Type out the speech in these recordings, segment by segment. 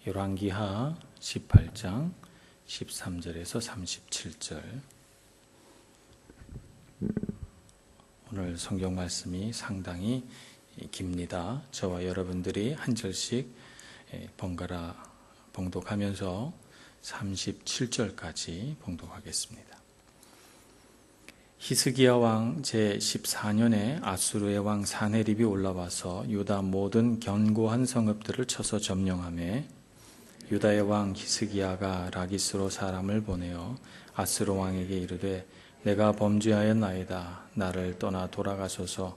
열왕기하 18장 13절에서 37절. 오늘 성경 말씀이 상당히 깁니다. 저와 여러분들이 한 절씩 번갈아 봉독하면서 37절까지 봉독하겠습니다. 히스기야 왕 제14년에 아수르의 왕 사네립이 올라와서 유다 모든 견고한 성읍들을 쳐서 점령하며 유다의 왕 히스기야가 라기스로 사람을 보내어 아수르 왕에게 이르되 내가 범죄하였나이다. 나를 떠나 돌아가소서.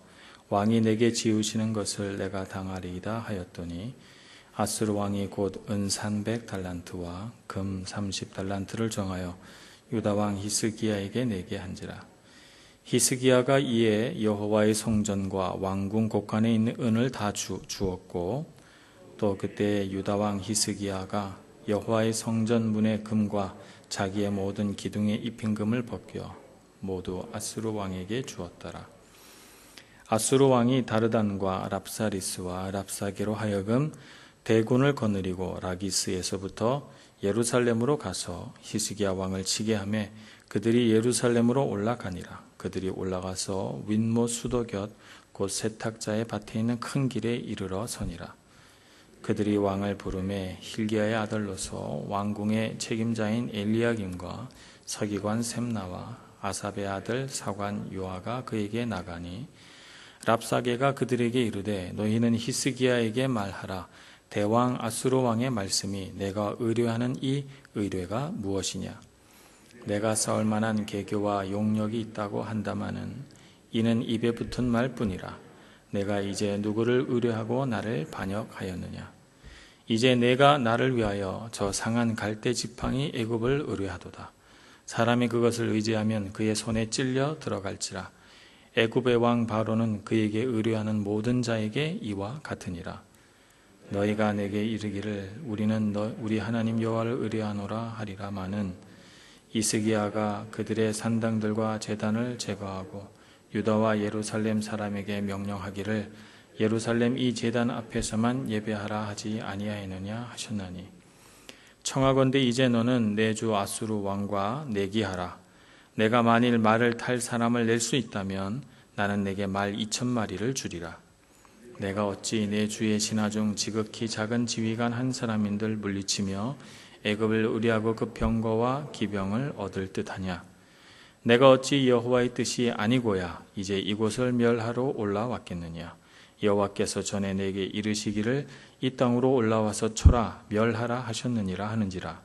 왕이 내게 지으시는 것을 내가 당하리이다 하였더니 아수르 왕이 곧 은 300달란트와 금 30달란트를 정하여 유다 왕 히스기야에게 내게 한지라. 히스기야가 이에 여호와의 성전과 왕궁 곳간에 있는 은을 다 주었고 또 그때 유다 왕 히스기야가 여호와의 성전 문의 금과 자기의 모든 기둥에 입힌 금을 벗겨 모두 아수르 왕에게 주었더라. 아수르 왕이 다르단과 랍사리스와 랍사게로 하여금 대군을 거느리고 라기스에서부터 예루살렘으로 가서 히스기야 왕을 치게 하며 그들이 예루살렘으로 올라가니라. 그들이 올라가서 윗못 수도 곁 곧 세탁자의 밭에 있는 큰 길에 이르러 서니라. 그들이 왕을 부르매 hil기야의 아들로서 왕궁의 책임자인 엘리야김과 서기관 셈나와 아삽의 아들 사관 요아가 그에게 나가니 랍사게가 그들에게 이르되 너희는 히스기야에게 말하라. 대왕 아수르 왕의 말씀이 내가 의뢰하는 이 의뢰가 무엇이냐. 내가 싸울 만한 계교와 용력이 있다고 한다마는 이는 입에 붙은 말뿐이라. 내가 이제 누구를 의뢰하고 나를 반역하였느냐. 이제 내가 나를 위하여 저 상한 갈대 지팡이 애굽을 의뢰하도다. 사람이 그것을 의지하면 그의 손에 찔려 들어갈지라. 애굽의 왕 바로는 그에게 의뢰하는 모든 자에게 이와 같으니라. 너희가 내게 이르기를 우리는 우리 하나님 여호와를 의뢰하노라 하리라마는 히스기야가 그들의 산당들과 제단을 제거하고 유다와 예루살렘 사람에게 명령하기를 예루살렘 이 제단 앞에서만 예배하라 하지 아니하였느냐 하셨나니 청하건대 이제 너는 내 주 아수르 왕과 내기하라. 내가 만일 말을 탈 사람을 낼 수 있다면 나는 내게 말 2,000마리를 주리라. 내가 어찌 내 주의 신하 중 지극히 작은 지휘관 한 사람인들 물리치며 애굽을 의뢰하고 그 병거와 기병을 얻을 듯하냐. 내가 어찌 여호와의 뜻이 아니고야 이제 이곳을 멸하러 올라왔겠느냐. 여호와께서 전에 내게 이르시기를 이 땅으로 올라와서 쳐라 멸하라 하셨느니라 하는지라.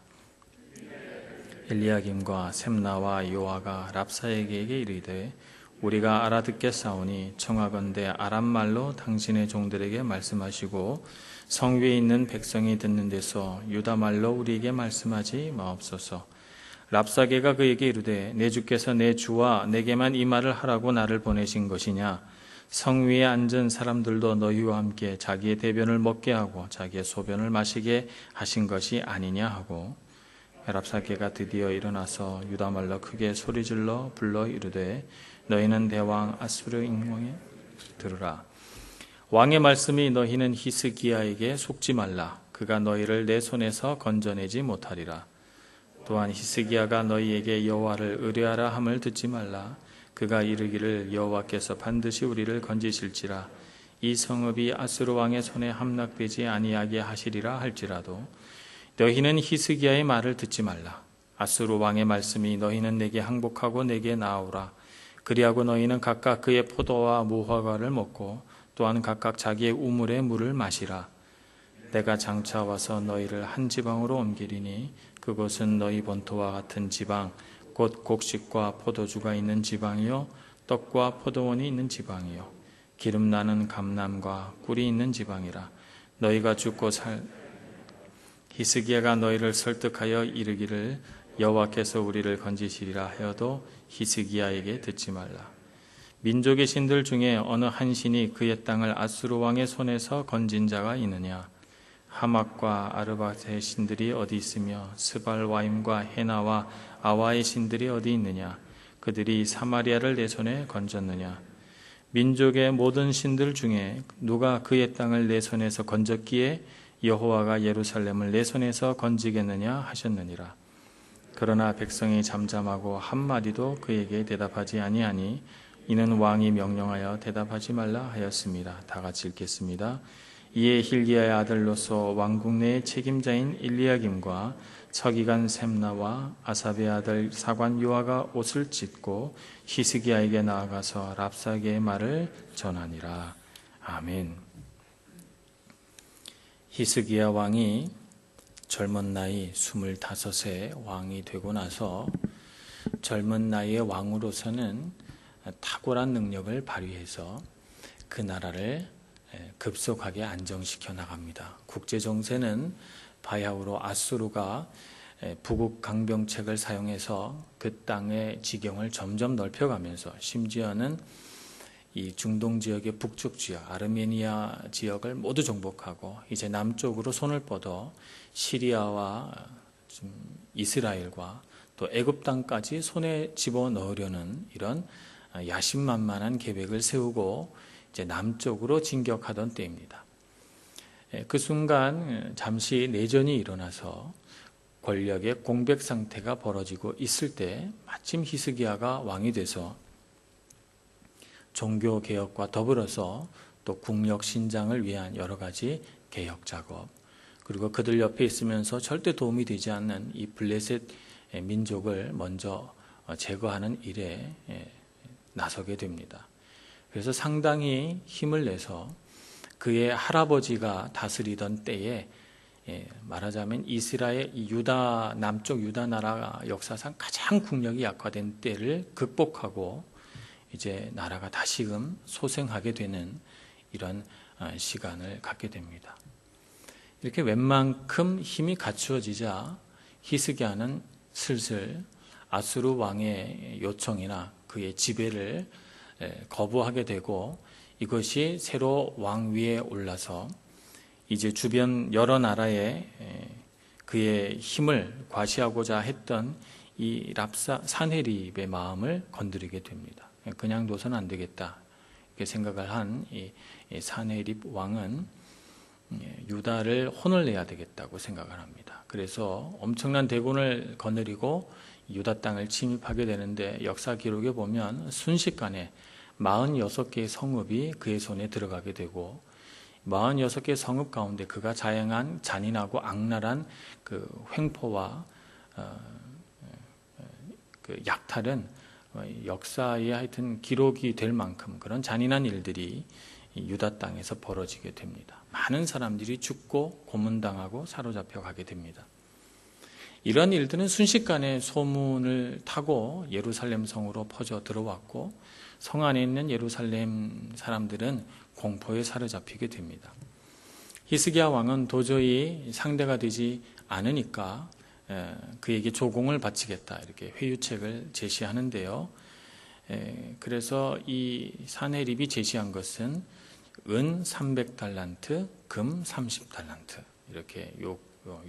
엘리야김과 셈나와 요아가 랍사에게 이르되 우리가 알아듣겠사오니 청하건대 아람말로 당신의 종들에게 말씀하시고 성 위에 있는 백성이 듣는 데서 유다말로 우리에게 말씀하지 마옵소서. 랍사게가 그에게 이르되 내 주께서 내 주와 내게만 이 말을 하라고 나를 보내신 것이냐. 성 위에 앉은 사람들도 너희와 함께 자기의 대변을 먹게 하고 자기의 소변을 마시게 하신 것이 아니냐 하고 랍사게가 드디어 일어나서 유다말로 크게 소리질러 불러 이르되 너희는 대왕 아수르 왕에 들으라. 왕의 말씀이 너희는 히스기야에게 속지 말라. 그가 너희를 내 손에서 건져내지 못하리라. 또한 히스기야가 너희에게 여호와를 의뢰하라 함을 듣지 말라. 그가 이르기를 여호와께서 반드시 우리를 건지실지라. 이 성읍이 아수르 왕의 손에 함락되지 아니하게 하시리라 할지라도 너희는 히스기야의 말을 듣지 말라. 아수르 왕의 말씀이 너희는 내게 항복하고 내게 나아오라. 그리하고 너희는 각각 그의 포도와 무화과를 먹고 또한 각각 자기의 우물의 물을 마시라. 내가 장차 와서 너희를 한 지방으로 옮기리니 그곳은 너희 본토와 같은 지방 곧 곡식과 포도주가 있는 지방이요 떡과 포도원이 있는 지방이요 기름 나는 감람과 꿀이 있는 지방이라. 너희가 죽고 히스기야가 너희를 설득하여 이르기를 여호와께서 우리를 건지시리라 하여도 히스기야에게 듣지 말라. 민족의 신들 중에 어느 한 신이 그의 땅을 아수르 왕의 손에서 건진 자가 있느냐. 하막과 아르밧의 신들이 어디 있으며 스발와임과 헤나와 아와의 신들이 어디 있느냐. 그들이 사마리아를 내 손에 건졌느냐. 민족의 모든 신들 중에 누가 그의 땅을 내 손에서 건졌기에 여호와가 예루살렘을 내 손에서 건지겠느냐 하셨느니라. 그러나 백성이 잠잠하고 한마디도 그에게 대답하지 아니하니 이는 왕이 명령하여 대답하지 말라 하였습니다. 다 같이 읽겠습니다. 이에 hil기야의 아들로서 왕국 내의 책임자인 일리야김과 서기관 셈나와 아삽의 아들 사관 요아가 옷을 찢고 히스기야에게 나아가서 랍사게의 말을 전하니라. 아멘. 히스기야 왕이 젊은 나이 25세 왕이 되고 나서 젊은 나이의 왕으로서는 탁월한 능력을 발휘해서 그 나라를 급속하게 안정시켜 나갑니다. 국제 정세는 바야흐로 아수르가 부국 강병책을 사용해서 그 땅의 지경을 점점 넓혀가면서 심지어는 이 중동 지역의 북쪽 지역, 아르메니아 지역을 모두 정복하고 이제 남쪽으로 손을 뻗어 시리아와 이스라엘과 또 애굽 땅까지 손에 집어넣으려는 이런 야심만만한 계획을 세우고 이제 남쪽으로 진격하던 때입니다. 그 순간 잠시 내전이 일어나서 권력의 공백 상태가 벌어지고 있을 때 마침 히스기야가 왕이 돼서 종교 개혁과 더불어서 또 국력 신장을 위한 여러 가지 개혁 작업, 그리고 그들 옆에 있으면서 절대 도움이 되지 않는 이 블레셋 민족을 먼저 제거하는 일에 나서게 됩니다. 그래서 상당히 힘을 내서 그의 할아버지가 다스리던 때에 말하자면 이스라엘 유다 남쪽 유다 나라 역사상 가장 국력이 약화된 때를 극복하고 이제 나라가 다시금 소생하게 되는 이런 시간을 갖게 됩니다. 이렇게 웬만큼 힘이 갖추어지자 히스기야는 슬슬 아수르 왕의 요청이나 그의 지배를 거부하게 되고 이것이 새로 왕위에 올라서 이제 주변 여러 나라에 그의 힘을 과시하고자 했던 이 랍사 사네립의 마음을 건드리게 됩니다. 그냥 둬서는 안 되겠다 이렇게 생각을 한 이 사네립 왕은 유다를 혼을 내야 되겠다고 생각을 합니다. 그래서 엄청난 대군을 거느리고 유다 땅을 침입하게 되는데 역사 기록에 보면 순식간에 46개의 성읍이 그의 손에 들어가게 되고 46개의 성읍 가운데 그가 자행한 잔인하고 악랄한 그 횡포와 그 약탈은 역사에 하여튼 기록이 될 만큼 그런 잔인한 일들이 유다 땅에서 벌어지게 됩니다. 많은 사람들이 죽고 고문당하고 사로잡혀 가게 됩니다. 이런 일들은 순식간에 소문을 타고 예루살렘 성으로 퍼져 들어왔고 성 안에 있는 예루살렘 사람들은 공포에 사로잡히게 됩니다. 히스기야 왕은 도저히 상대가 되지 않으니까 그에게 조공을 바치겠다 이렇게 회유책을 제시하는데요. 그래서 이 사네립이 제시한 것은 은 300달란트, 금 30달란트 이렇게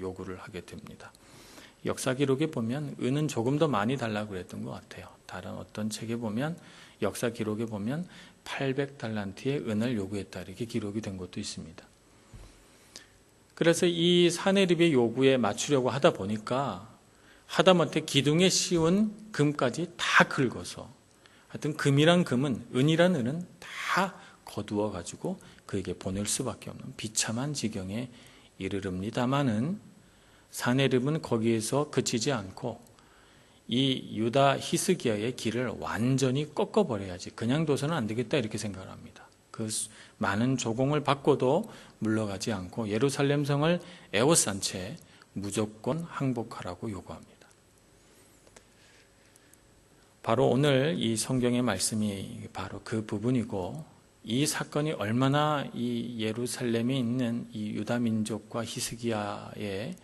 요구를 하게 됩니다. 역사 기록에 보면 은은 조금 더 많이 달라고 그랬던 것 같아요. 다른 어떤 책에 보면 역사 기록에 보면 800달란트의 은을 요구했다 이렇게 기록이 된 것도 있습니다. 그래서 이 사네립의 요구에 맞추려고 하다 보니까 하다못해 기둥에 씌운 금까지 다 긁어서 하여튼 금이란 금은 은이란 은은 다 거두어 가지고 그에게 보낼 수밖에 없는 비참한 지경에 이르릅니다마는 사네립은 거기에서 그치지 않고 이 유다 히스기야의 길을 완전히 꺾어버려야지 그냥 둬서는 안 되겠다 이렇게 생각을 합니다. 그 많은 조공을 받고도 물러가지 않고 예루살렘 성을 에워싼 채 무조건 항복하라고 요구합니다. 바로 오늘 이 성경의 말씀이 바로 그 부분이고 이 사건이 얼마나 이 예루살렘에 있는 이 유다 민족과 히스기야의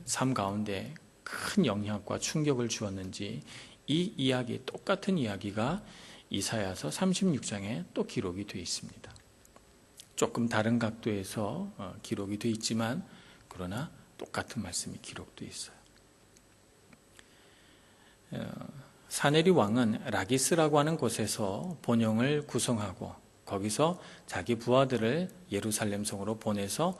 삶 가운데 큰 영향과 충격을 주었는지 이 이야기, 똑같은 이야기가 이사야서 36장에 또 기록이 되어 있습니다. 조금 다른 각도에서 기록이 되어 있지만 그러나 똑같은 말씀이 기록되어 있어요. 사네립 왕은 라기스라고 하는 곳에서 본영을 구성하고 거기서 자기 부하들을 예루살렘 성으로 보내서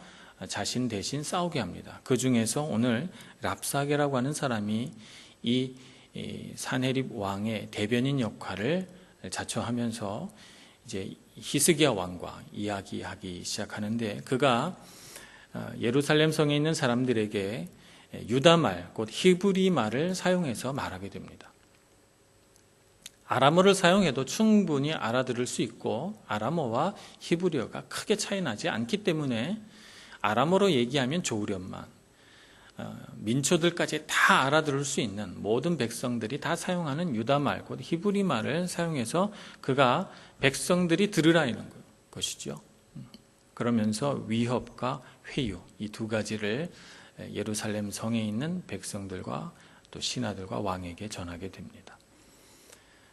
자신 대신 싸우게 합니다. 그 중에서 오늘 랍사게라고 하는 사람이 이 사네립 왕의 대변인 역할을 자처하면서 이제 히스기야 왕과 이야기하기 시작하는데, 그가 예루살렘 성에 있는 사람들에게 유다말, 곧 히브리 말을 사용해서 말하게 됩니다. 아람어를 사용해도 충분히 알아들을 수 있고 아람어와 히브리어가 크게 차이 나지 않기 때문에 아람어로 얘기하면 좋으련만 민초들까지 다 알아들을 수 있는 모든 백성들이 다 사용하는 유다말, 곧 히브리 말을 사용해서 그가 백성들이 들으라는 것이죠. 그러면서 위협과 회유, 이 두 가지를 예루살렘 성에 있는 백성들과 또 신하들과 왕에게 전하게 됩니다.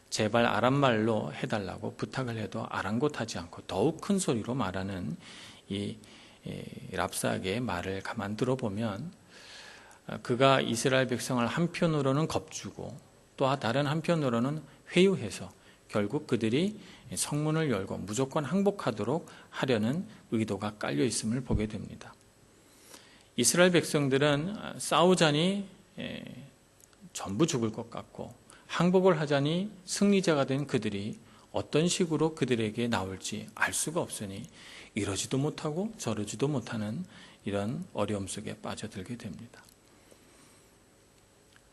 제발 아람말로 해달라고 부탁을 해도 아랑곳하지 않고 더욱 큰 소리로 말하는 이 랍사게의 말을 가만 들어보면 그가 이스라엘 백성을 한편으로는 겁주고 또 다른 한편으로는 회유해서 결국 그들이 성문을 열고 무조건 항복하도록 하려는 의도가 깔려 있음을 보게 됩니다. 이스라엘 백성들은 싸우자니 전부 죽을 것 같고 항복을 하자니 승리자가 된 그들이 어떤 식으로 그들에게 나올지 알 수가 없으니 이러지도 못하고 저러지도 못하는 이런 어려움 속에 빠져들게 됩니다.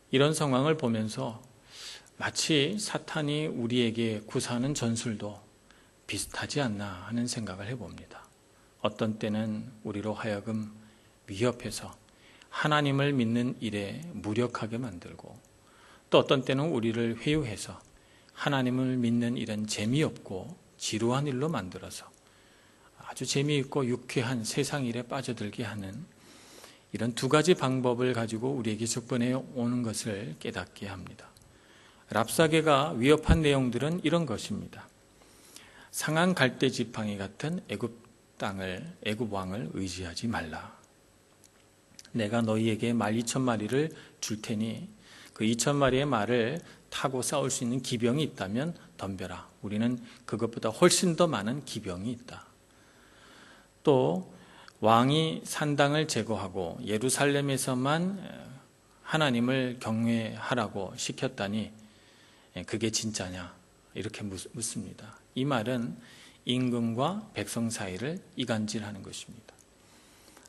이런 상황을 보면서 마치 사탄이 우리에게 구사하는 전술도 비슷하지 않나 하는 생각을 해봅니다. 어떤 때는 우리로 하여금 위협해서 하나님을 믿는 일에 무력하게 만들고, 또 어떤 때는 우리를 회유해서 하나님을 믿는 일은 재미없고 지루한 일로 만들어서 아주 재미있고 유쾌한 세상 일에 빠져들게 하는 이런 두 가지 방법을 가지고 우리에게 접근해 오는 것을 깨닫게 합니다. 랍사게가 위협한 내용들은 이런 것입니다. 상한 갈대 지팡이 같은 애굽 왕을 의지하지 말라. 내가 너희에게 말 2,000마리를 줄 테니 그 2,000마리의 말을 타고 싸울 수 있는 기병이 있다면 덤벼라. 우리는 그것보다 훨씬 더 많은 기병이 있다. 또 왕이 산당을 제거하고 예루살렘에서만 하나님을 경외하라고 시켰다니 그게 진짜냐? 이렇게 묻습니다. 이 말은 임금과 백성 사이를 이간질하는 것입니다.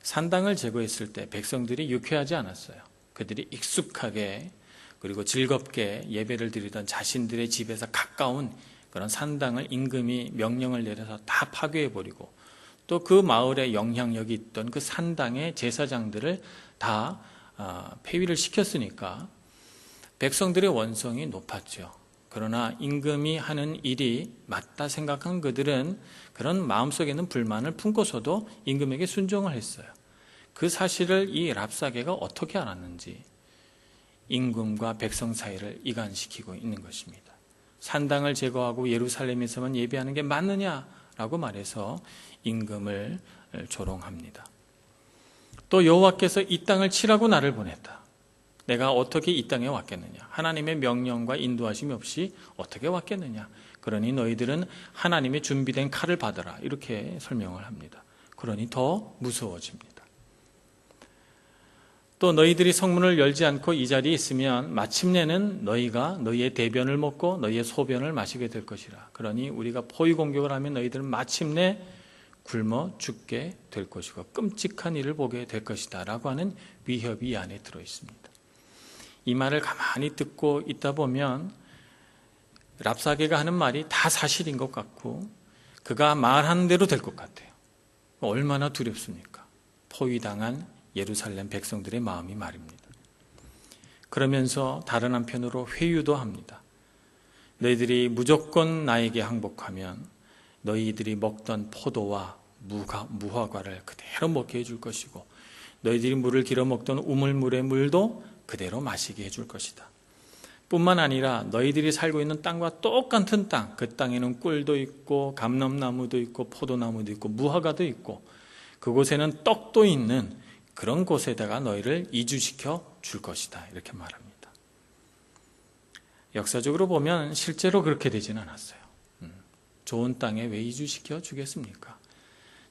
산당을 제거했을 때 백성들이 유쾌하지 않았어요. 그들이 익숙하게 그리고 즐겁게 예배를 드리던 자신들의 집에서 가까운 그런 산당을 임금이 명령을 내려서 다 파괴해버리고 또 그 마을에 영향력이 있던 그 산당의 제사장들을 다 폐위를 시켰으니까 백성들의 원성이 높았죠. 그러나 임금이 하는 일이 맞다 생각한 그들은 그런 마음속에 있는 불만을 품고서도 임금에게 순종을 했어요. 그 사실을 이 랍사게가 어떻게 알았는지 임금과 백성 사이를 이간시키고 있는 것입니다. 산당을 제거하고 예루살렘에서만 예배하는 게 맞느냐라고 말해서 임금을 조롱합니다. 또 여호와께서 이 땅을 치라고 나를 보냈다. 내가 어떻게 이 땅에 왔겠느냐? 하나님의 명령과 인도하심이 없이 어떻게 왔겠느냐? 그러니 너희들은 하나님의 준비된 칼을 받아라. 이렇게 설명을 합니다. 그러니 더 무서워집니다. 또 너희들이 성문을 열지 않고 이 자리에 있으면 마침내는 너희가 너희의 대변을 먹고 너희의 소변을 마시게 될 것이라. 그러니 우리가 포위 공격을 하면 너희들은 마침내 굶어 죽게 될 것이고 끔찍한 일을 보게 될 것이다 라고 하는 위협이 이 안에 들어있습니다. 이 말을 가만히 듣고 있다 보면 랍사게가 하는 말이 다 사실인 것 같고 그가 말하는 대로 될 것 같아요. 얼마나 두렵습니까? 포위당한 예루살렘 백성들의 마음이 말입니다. 그러면서 다른 한편으로 회유도 합니다. 너희들이 무조건 나에게 항복하면 너희들이 먹던 포도와 무화과를 그대로 먹게 해줄 것이고 너희들이 물을 길어 먹던 우물물의 물도 그대로 마시게 해줄 것이다. 뿐만 아니라 너희들이 살고 있는 땅과 똑같은 땅, 그 땅에는 꿀도 있고 감람나무도 있고 포도나무도 있고 무화과도 있고 그곳에는 떡도 있는 그런 곳에다가 너희를 이주시켜 줄 것이다. 이렇게 말합니다. 역사적으로 보면 실제로 그렇게 되지는 않았어요. 좋은 땅에 왜 이주시켜 주겠습니까?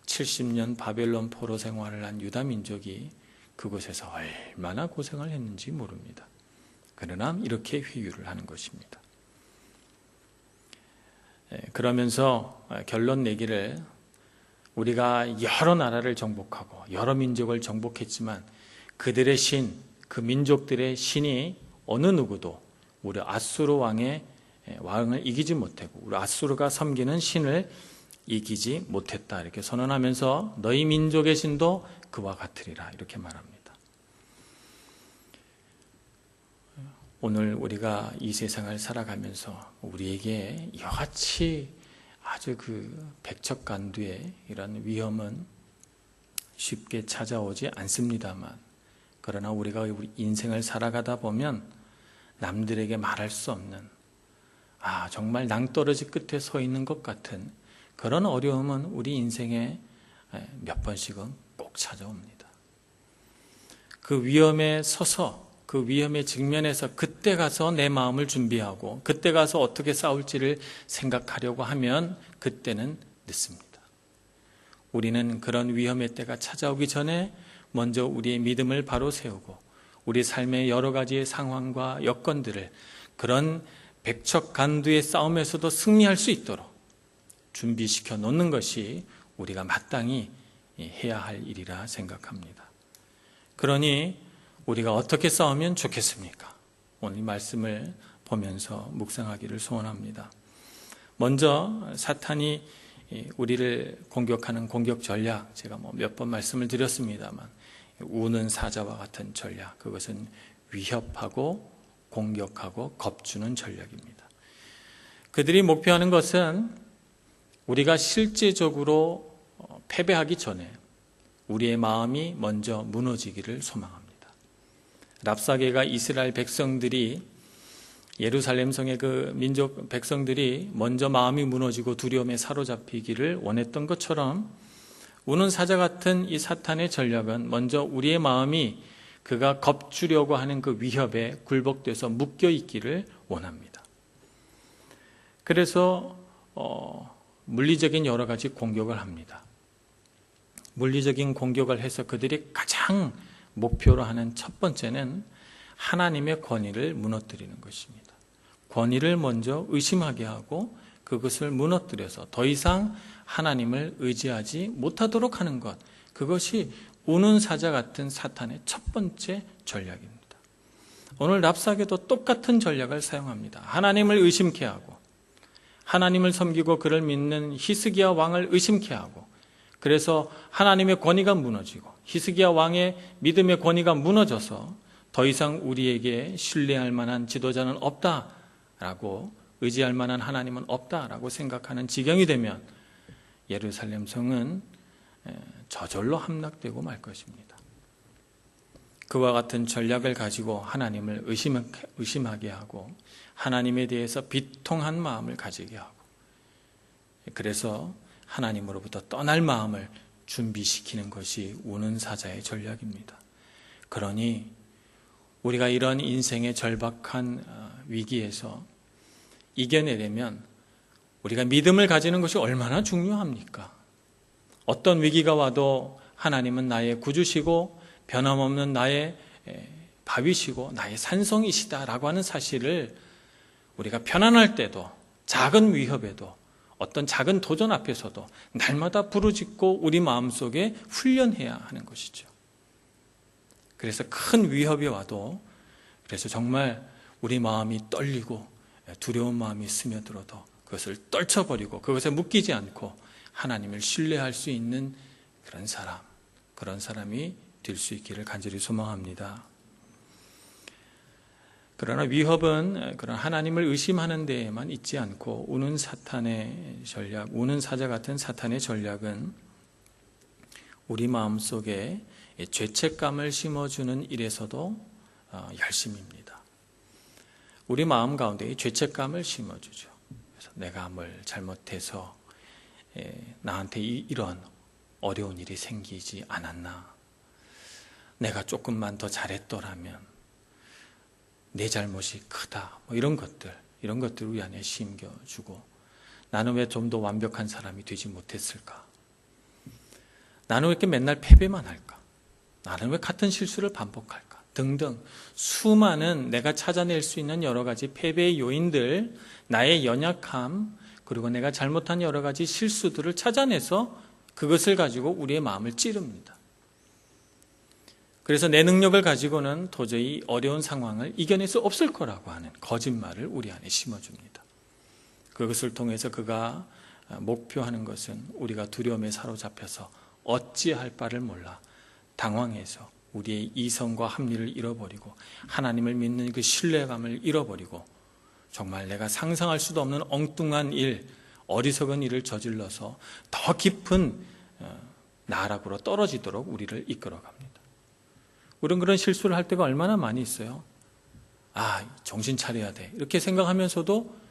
70년 바벨론 포로 생활을 한 유다 민족이 그곳에서 얼마나 고생을 했는지 모릅니다. 그러나 이렇게 회유를 하는 것입니다. 그러면서 결론 내기를, 우리가 여러 나라를 정복하고 여러 민족을 정복했지만 그들의 신, 그 민족들의 신이 어느 누구도 우리 아수르 왕을 이기지 못하고 우리 아수르가 섬기는 신을 이기지 못했다, 이렇게 선언하면서 너희 민족의 신도 그와 같으리라, 이렇게 말합니다. 오늘 우리가 이 세상을 살아가면서 우리에게 이같이 아주 백척간두의 이런 위험은 쉽게 찾아오지 않습니다만, 그러나 우리가 우리 인생을 살아가다 보면 남들에게 말할 수 없는, 정말 낭떠러지 끝에 서 있는 것 같은 그런 어려움은 우리 인생에 몇 번씩은 꼭 찾아옵니다. 그 위험에 서서, 그 위험에 직면해서 그때 가서 내 마음을 준비하고 그때 가서 어떻게 싸울지를 생각하려고 하면 그때는 늦습니다. 우리는 그런 위험의 때가 찾아오기 전에 먼저 우리의 믿음을 바로 세우고 우리 삶의 여러 가지의 상황과 여건들을 그런 백척간두의 싸움에서도 승리할 수 있도록 준비시켜 놓는 것이 우리가 마땅히 해야 할 일이라 생각합니다. 그러니 우리가 어떻게 싸우면 좋겠습니까? 오늘 이 말씀을 보면서 묵상하기를 소원합니다. 먼저 사탄이 우리를 공격하는 공격 전략, 제가 몇 번 말씀을 드렸습니다만, 우는 사자와 같은 전략, 그것은 위협하고 공격하고 겁주는 전략입니다. 그들이 목표하는 것은 우리가 실제적으로 패배하기 전에 우리의 마음이 먼저 무너지기를 소망합니다. 랍사게가 이스라엘 백성들이, 예루살렘 성의 그 민족 백성들이 먼저 마음이 무너지고 두려움에 사로잡히기를 원했던 것처럼, 우는 사자 같은 이 사탄의 전략은 먼저 우리의 마음이 그가 겁주려고 하는 그 위협에 굴복돼서 묶여 있기를 원합니다. 그래서 물리적인 여러 가지 공격을 합니다. 물리적인 공격을 해서 그들이 가장 목표로 하는 첫 번째는 하나님의 권위를 무너뜨리는 것입니다. 권위를 먼저 의심하게 하고 그것을 무너뜨려서 더 이상 하나님을 의지하지 못하도록 하는 것, 그것이 우는 사자 같은 사탄의 첫 번째 전략입니다. 오늘 랍사게도 똑같은 전략을 사용합니다. 하나님을 의심케 하고, 하나님을 섬기고 그를 믿는 히스기야 왕을 의심케 하고, 그래서 하나님의 권위가 무너지고 히스기야 왕의 믿음의 권위가 무너져서 더 이상 우리에게 신뢰할 만한 지도자는 없다라고, 의지할 만한 하나님은 없다라고 생각하는 지경이 되면 예루살렘 성은 저절로 함락되고 말 것입니다. 그와 같은 전략을 가지고 하나님을 의심하게 하고 하나님에 대해서 비통한 마음을 가지게 하고, 그래서 하나님으로부터 떠날 마음을 준비시키는 것이 우는 사자의 전략입니다. 그러니 우리가 이런 인생의 절박한 위기에서 이겨내려면 우리가 믿음을 가지는 것이 얼마나 중요합니까? 어떤 위기가 와도 하나님은 나의 구주시고 변함없는 나의 바위시고 나의 산성이시다라고 하는 사실을 우리가 편안할 때도, 작은 위협에도, 어떤 작은 도전 앞에서도 날마다 부르짖고 우리 마음속에 훈련해야 하는 것이죠. 그래서 큰 위협이 와도, 그래서 정말 우리 마음이 떨리고 두려운 마음이 스며들어도 그것을 떨쳐버리고 그것에 묶이지 않고 하나님을 신뢰할 수 있는 그런 사람이 될 수 있기를 간절히 소망합니다. 그러나 위협은 그런 하나님을 의심하는 데에만 있지 않고 우는 사탄의 전략, 우는 사자 같은 사탄의 전략은 우리 마음속에 죄책감을 심어주는 일에서도 열심입니다. 우리 마음 가운데 죄책감을 심어주죠. 그래서 내가 뭘 잘못해서 나한테 이런 어려운 일이 생기지 않았나, 내가 조금만 더 잘했더라면, 내 잘못이 크다, 이런 것들 우리 안에 심겨주고, 나는 왜 좀 더 완벽한 사람이 되지 못했을까? 나는 왜 이렇게 맨날 패배만 할까? 나는 왜 같은 실수를 반복할까? 등등 수많은 내가 찾아낼 수 있는 여러 가지 패배의 요인들, 나의 연약함, 그리고 내가 잘못한 여러 가지 실수들을 찾아내서 그것을 가지고 우리의 마음을 찌릅니다. 그래서 내 능력을 가지고는 도저히 어려운 상황을 이겨낼 수 없을 거라고 하는 거짓말을 우리 안에 심어줍니다. 그것을 통해서 그가 목표하는 것은 우리가 두려움에 사로잡혀서 어찌할 바를 몰라 당황해서 우리의 이성과 합리를 잃어버리고 하나님을 믿는 그 신뢰감을 잃어버리고 정말 내가 상상할 수도 없는 엉뚱한 일, 어리석은 일을 저질러서 더 깊은 나락으로 떨어지도록 우리를 이끌어갑니다. 우리는 그런 실수를 할 때가 얼마나 많이 있어요. 정신 차려야 돼. 이렇게 생각하면서도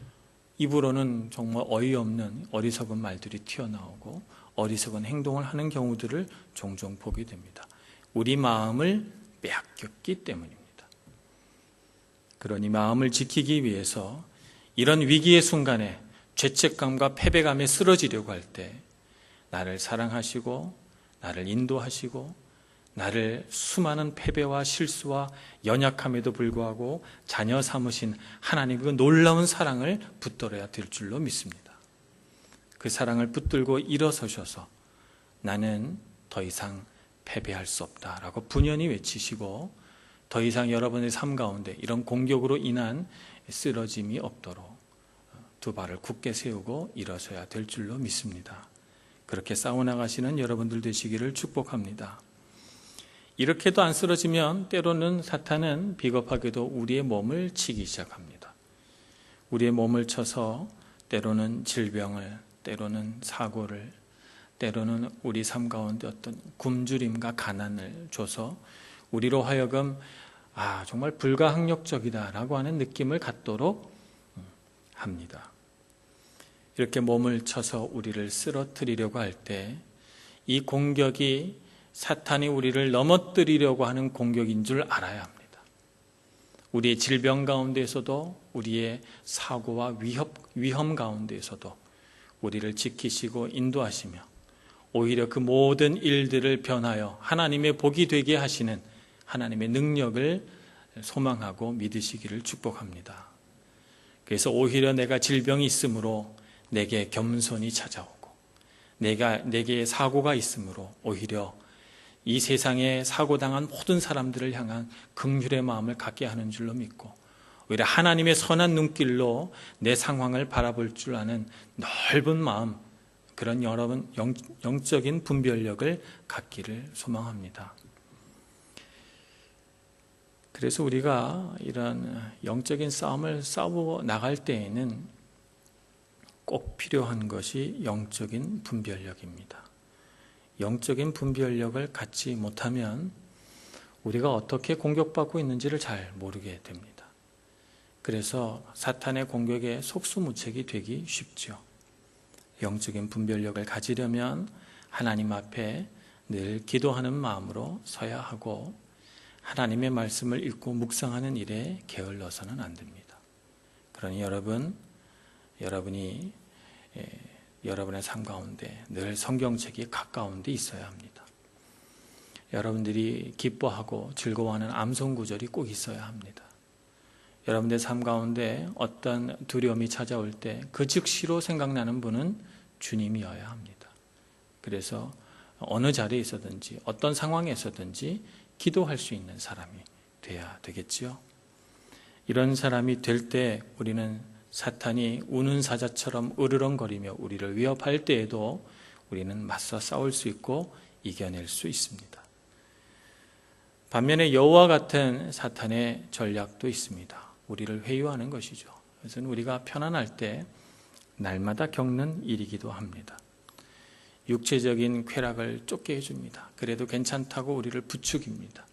입으로는 정말 어이없는 어리석은 말들이 튀어나오고 어리석은 행동을 하는 경우들을 종종 보게 됩니다. 우리 마음을 빼앗겼기 때문입니다. 그러니 마음을 지키기 위해서 이런 위기의 순간에 죄책감과 패배감에 쓰러지려고 할 때 나를 사랑하시고 나를 인도하시고 나를 수많은 패배와 실수와 연약함에도 불구하고 자녀 삼으신 하나님 그 놀라운 사랑을 붙들어야 될 줄로 믿습니다. 그 사랑을 붙들고 일어서셔서 나는 더 이상 패배할 수 없다라고 분연히 외치시고 더 이상 여러분의 삶 가운데 이런 공격으로 인한 쓰러짐이 없도록 두 발을 굳게 세우고 일어서야 될 줄로 믿습니다. 그렇게 싸워나가시는 여러분들 되시기를 축복합니다. 이렇게도 안 쓰러지면 때로는 사탄은 비겁하게도 우리의 몸을 치기 시작합니다. 우리의 몸을 쳐서 때로는 질병을, 때로는 사고를, 때로는 우리 삶 가운데 어떤 굶주림과 가난을 줘서 우리로 하여금 정말 불가항력적이다라고 하는 느낌을 갖도록 합니다. 이렇게 몸을 쳐서 우리를 쓰러뜨리려고 할 때 이 공격이 사탄이 우리를 넘어뜨리려고 하는 공격인 줄 알아야 합니다. 우리의 질병 가운데에서도 우리의 사고와 위험 가운데에서도 우리를 지키시고 인도하시며 오히려 그 모든 일들을 변하여 하나님의 복이 되게 하시는 하나님의 능력을 소망하고 믿으시기를 축복합니다. 그래서 오히려 내가 질병이 있으므로 내게 겸손이 찾아오고 내게 사고가 있으므로 오히려 이 세상에 사고당한 모든 사람들을 향한 긍휼의 마음을 갖게 하는 줄로 믿고 오히려 하나님의 선한 눈길로 내 상황을 바라볼 줄 아는 넓은 마음, 그런 여러분 영적인 분별력을 갖기를 소망합니다. 그래서 우리가 이런 영적인 싸움을 싸워 나갈 때에는 꼭 필요한 것이 영적인 분별력입니다. 영적인 분별력을 갖지 못하면 우리가 어떻게 공격받고 있는지를 잘 모르게 됩니다. 그래서 사탄의 공격에 속수무책이 되기 쉽죠. 영적인 분별력을 가지려면 하나님 앞에 늘 기도하는 마음으로 서야 하고 하나님의 말씀을 읽고 묵상하는 일에 게을러서는 안 됩니다. 그러니 여러분이 여러분의 삶 가운데 늘 성경책이 가까운 데 있어야 합니다. 여러분들이 기뻐하고 즐거워하는 암송구절이 꼭 있어야 합니다. 여러분의 삶 가운데 어떤 두려움이 찾아올 때 그 즉시로 생각나는 분은 주님이어야 합니다. 그래서 어느 자리에 있어든지 어떤 상황에 있어든지 기도할 수 있는 사람이 돼야 되겠지요. 이런 사람이 될 때 우리는 사탄이 우는 사자처럼 으르렁거리며 우리를 위협할 때에도 우리는 맞서 싸울 수 있고 이겨낼 수 있습니다. 반면에 여호와 같은 사탄의 전략도 있습니다. 우리를 회유하는 것이죠. 그래서 우리가 편안할 때 날마다 겪는 일이기도 합니다. 육체적인 쾌락을 쫓게 해줍니다. 그래도 괜찮다고 우리를 부추깁니다.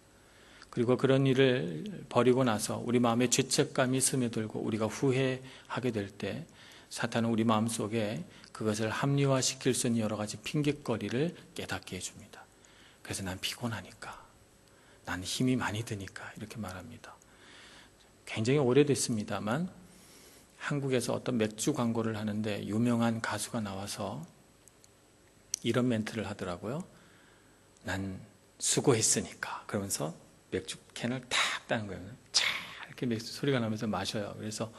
그리고 그런 일을 버리고 나서 우리 마음에 죄책감이 스며들고 우리가 후회하게 될 때 사탄은 우리 마음속에 그것을 합리화시킬 수 있는 여러 가지 핑곗거리를 깨닫게 해줍니다. 그래서 난 피곤하니까, 난 힘이 많이 드니까 이렇게 말합니다. 굉장히 오래됐습니다만 한국에서 어떤 맥주 광고를 하는데 유명한 가수가 나와서 이런 멘트를 하더라고요. 난 수고했으니까. 그러면서 맥주 캔을 탁 따는 거예요. 차 이렇게 맥주 소리가 나면서 마셔요. 그래서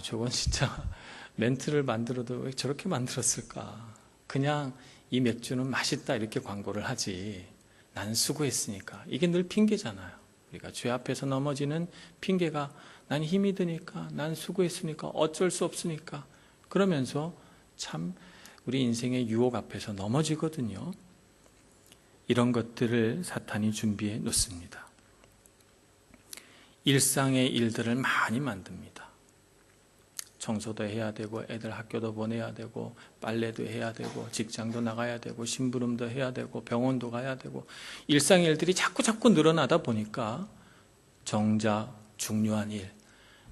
저건 진짜 멘트를 만들어도 왜 저렇게 만들었을까. 그냥 이 맥주는 맛있다 이렇게 광고를 하지. 나는 수고했으니까. 이게 늘 핑계잖아요. 우리가 죄 앞에서 넘어지는 핑계가 난 힘이 드니까, 난 수고했으니까, 어쩔 수 없으니까. 그러면서 참 우리 인생의 유혹 앞에서 넘어지거든요. 이런 것들을 사탄이 준비해 놓습니다. 일상의 일들을 많이 만듭니다. 청소도 해야 되고, 애들 학교도 보내야 되고, 빨래도 해야 되고, 직장도 나가야 되고, 심부름도 해야 되고, 병원도 가야 되고, 일상의 일들이 자꾸 늘어나다 보니까 정작 중요한 일,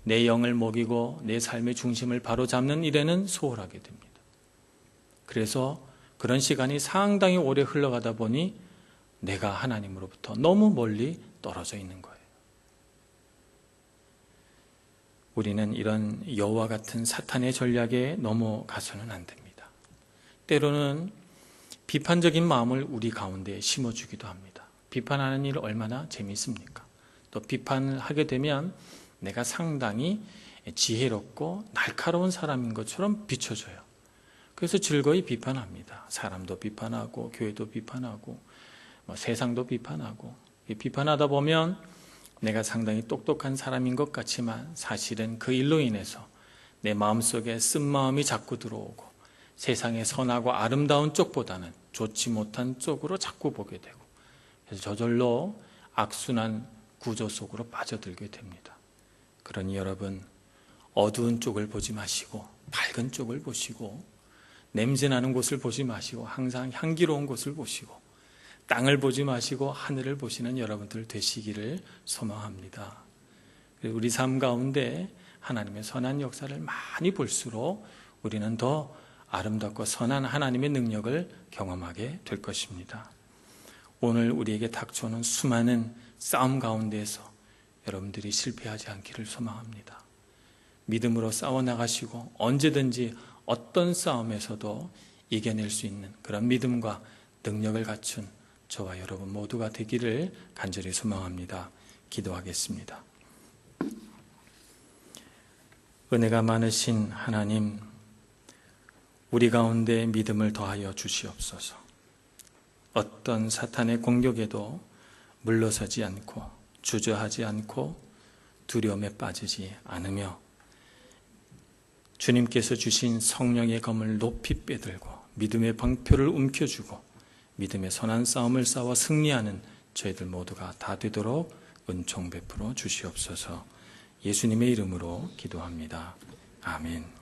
내 영을 먹이고 내 삶의 중심을 바로잡는 일에는 소홀하게 됩니다. 그래서 그런 시간이 상당히 오래 흘러가다 보니 내가 하나님으로부터 너무 멀리 떨어져 있는 거예요. 우리는 이런 여호와 같은 사탄의 전략에 넘어가서는 안 됩니다. 때로는 비판적인 마음을 우리 가운데 심어주기도 합니다. 비판하는 일 얼마나 재미있습니까? 또 비판을 하게 되면 내가 상당히 지혜롭고 날카로운 사람인 것처럼 비춰져요. 그래서 즐거이 비판합니다. 사람도 비판하고 교회도 비판하고 세상도 비판하고, 비판하다 보면 내가 상당히 똑똑한 사람인 것 같지만 사실은 그 일로 인해서 내 마음속에 쓴마음이 자꾸 들어오고 세상의 선하고 아름다운 쪽보다는 좋지 못한 쪽으로 자꾸 보게 되고, 그래서 저절로 악순환 구조 속으로 빠져들게 됩니다. 그러니 여러분, 어두운 쪽을 보지 마시고 밝은 쪽을 보시고, 냄새나는 곳을 보지 마시고 항상 향기로운 곳을 보시고, 땅을 보지 마시고 하늘을 보시는 여러분들 되시기를 소망합니다. 우리 삶 가운데 하나님의 선한 역사를 많이 볼수록 우리는 더 아름답고 선한 하나님의 능력을 경험하게 될 것입니다. 오늘 우리에게 닥쳐오는 수많은 싸움 가운데에서 여러분들이 실패하지 않기를 소망합니다. 믿음으로 싸워나가시고 언제든지 어떤 싸움에서도 이겨낼 수 있는 그런 믿음과 능력을 갖춘 저와 여러분 모두가 되기를 간절히 소망합니다. 기도하겠습니다. 은혜가 많으신 하나님, 우리 가운데 믿음을 더하여 주시옵소서. 어떤 사탄의 공격에도 물러서지 않고 주저하지 않고 두려움에 빠지지 않으며 주님께서 주신 성령의 검을 높이 빼들고 믿음의 방표를 움켜쥐고 믿음의 선한 싸움을 싸워 승리하는 저희들 모두가 다 되도록 은총 베풀어 주시옵소서. 예수님의 이름으로 기도합니다. 아멘.